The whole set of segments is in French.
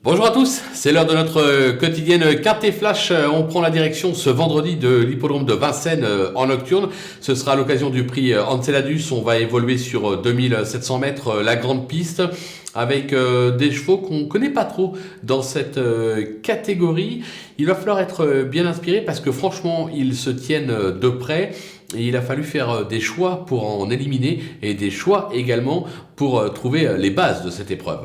Bonjour à tous, c'est l'heure de notre quotidienne Quintet Flash. On prend la direction ce vendredi de l'hippodrome de Vincennes en nocturne. Ce sera à l'occasion du prix Enceladus. On va évoluer sur 2700 mètres, la grande piste, avec des chevaux qu'on ne connaît pas trop dans cette catégorie. Il va falloir être bien inspiré parce que franchement, ils se tiennent de près. Et il a fallu faire des choix pour en éliminer et des choix également pour trouver les bases de cette épreuve.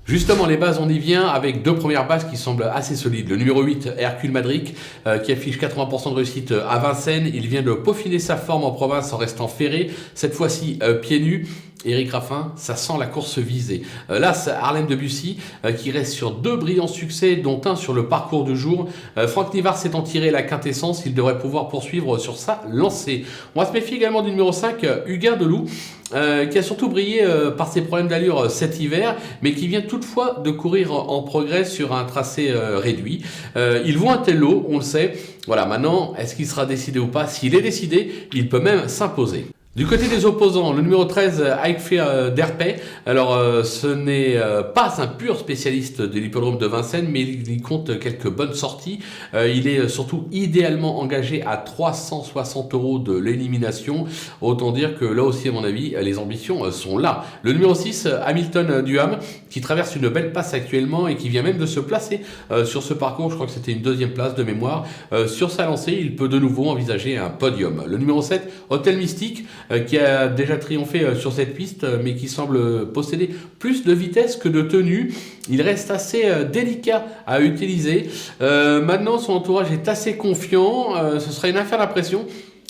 Justement, les bases, on y vient avec deux premières bases qui semblent assez solides. Le numéro 8, Hercule Madric, qui affiche 80% de réussite à Vincennes. Il vient de peaufiner sa forme en province en restant ferré. Cette fois-ci, pieds nus. Éric Raffin, ça sent la course visée. Là, c'est Harlem Debussy qui reste sur deux brillants succès, dont un sur le parcours du jour. Franck Nivard s'étant tiré la quintessence, il devrait pouvoir poursuivre sur sa lancée. On va se méfier également du numéro 5, Huguin Deloup, qui a surtout brillé par ses problèmes d'allure cet hiver, mais qui vient toutefois de courir en progrès sur un tracé réduit. Il vaut un tel lot, on le sait. Voilà, maintenant, est-ce qu'il sera décidé ou pas? S'il est décidé, il peut même s'imposer. Du côté des opposants, le numéro 13, Eichfer Derpey. Alors, ce n'est pas un pur spécialiste de l'hippodrome de Vincennes, mais il y compte quelques bonnes sorties. Il est surtout idéalement engagé à 360 € de l'élimination. Autant dire que là aussi, à mon avis, les ambitions sont là. Le numéro 6, Hamilton Duham, qui traverse une belle passe actuellement et qui vient même de se placer sur ce parcours. Je crois que c'était une deuxième place de mémoire. Sur sa lancée, il peut de nouveau envisager un podium. Le numéro 7, Hôtel Mystique, qui a déjà triomphé sur cette piste, mais qui semble posséder plus de vitesse que de tenue. Il reste assez délicat à utiliser. Maintenant, son entourage est assez confiant. Ce sera une affaire d'impression.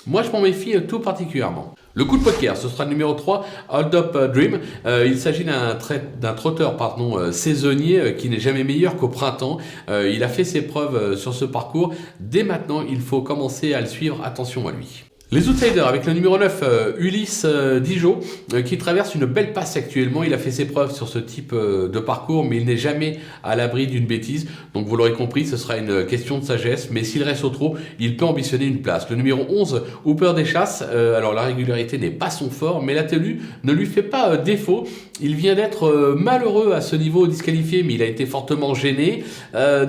Moi, je m'en méfie tout particulièrement. Le coup de poker, ce sera le numéro 3, Hold Up Dream. Il s'agit d'un trotteur saisonnier qui n'est jamais meilleur qu'au printemps. Il a fait ses preuves sur ce parcours. Dès maintenant, il faut commencer à le suivre. Attention à lui. Les outsiders avec le numéro 9, Ulysse Dijon, qui traverse une belle passe actuellement. Il a fait ses preuves sur ce type de parcours, mais il n'est jamais à l'abri d'une bêtise. Donc vous l'aurez compris, ce sera une question de sagesse. Mais s'il reste au trot, il peut ambitionner une place. Le numéro 11, Hooper des Chasses. Alors la régularité n'est pas son fort, mais la tenue ne lui fait pas défaut. Il vient d'être malheureux à ce niveau disqualifié, mais il a été fortement gêné.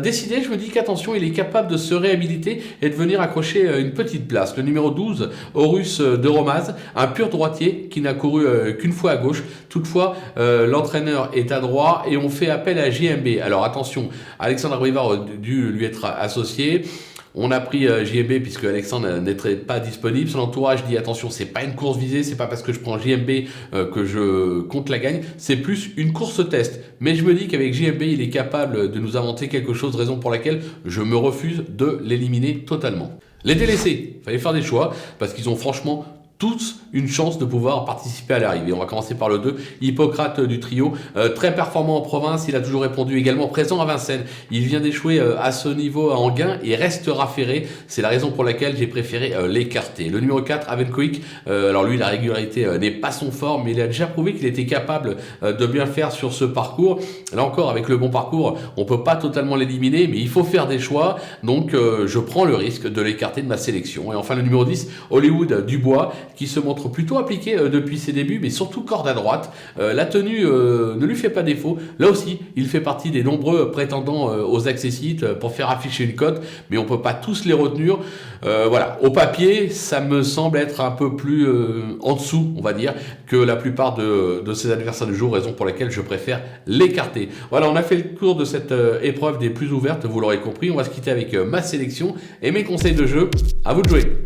Décidé, je me dis qu'attention, il est capable de se réhabiliter et de venir accrocher une petite place. Le numéro 12, Horus de Romaz, un pur droitier qui n'a couru qu'une fois à gauche. Toutefois, l'entraîneur est à droite et on fait appel à JMB. Alors attention, Alexandre Brivard a dû lui être associé. On a pris JMB puisque Alexandre n'était pas disponible. Son entourage dit attention, c'est pas une course visée, c'est pas parce que je prends JMB que je compte la gagne, c'est plus une course test. Mais je me dis qu'avec JMB, il est capable de nous inventer quelque chose, raison pour laquelle je me refuse de l'éliminer totalement. Les délaissés, il fallait faire des choix parce qu'ils ont franchement tous une chance de pouvoir participer à l'arrivée. On va commencer par le 2, Hippocrate du trio, très performant en province, il a toujours répondu, également présent à Vincennes. Il vient d'échouer à ce niveau à Enghien et restera ferré. C'est la raison pour laquelle j'ai préféré l'écarter. Le numéro 4, Avenkoik, alors lui la régularité n'est pas son fort, mais il a déjà prouvé qu'il était capable de bien faire sur ce parcours. Là encore, avec le bon parcours, on peut pas totalement l'éliminer, mais il faut faire des choix. Donc je prends le risque de l'écarter de ma sélection. Et enfin le numéro 10, Hollywood Dubois, qui se montre plutôt appliqué depuis ses débuts, mais surtout corde à droite. La tenue ne lui fait pas défaut. Là aussi, il fait partie des nombreux prétendants aux accessites pour faire afficher une cote, mais on peut pas tous les retenir. Voilà, au papier, ça me semble être un peu plus en dessous, on va dire, que la plupart de ses adversaires du jour, raison pour laquelle je préfère l'écarter. Voilà, on a fait le tour de cette épreuve des plus ouvertes, vous l'aurez compris. On va se quitter avec ma sélection et mes conseils de jeu. À vous de jouer.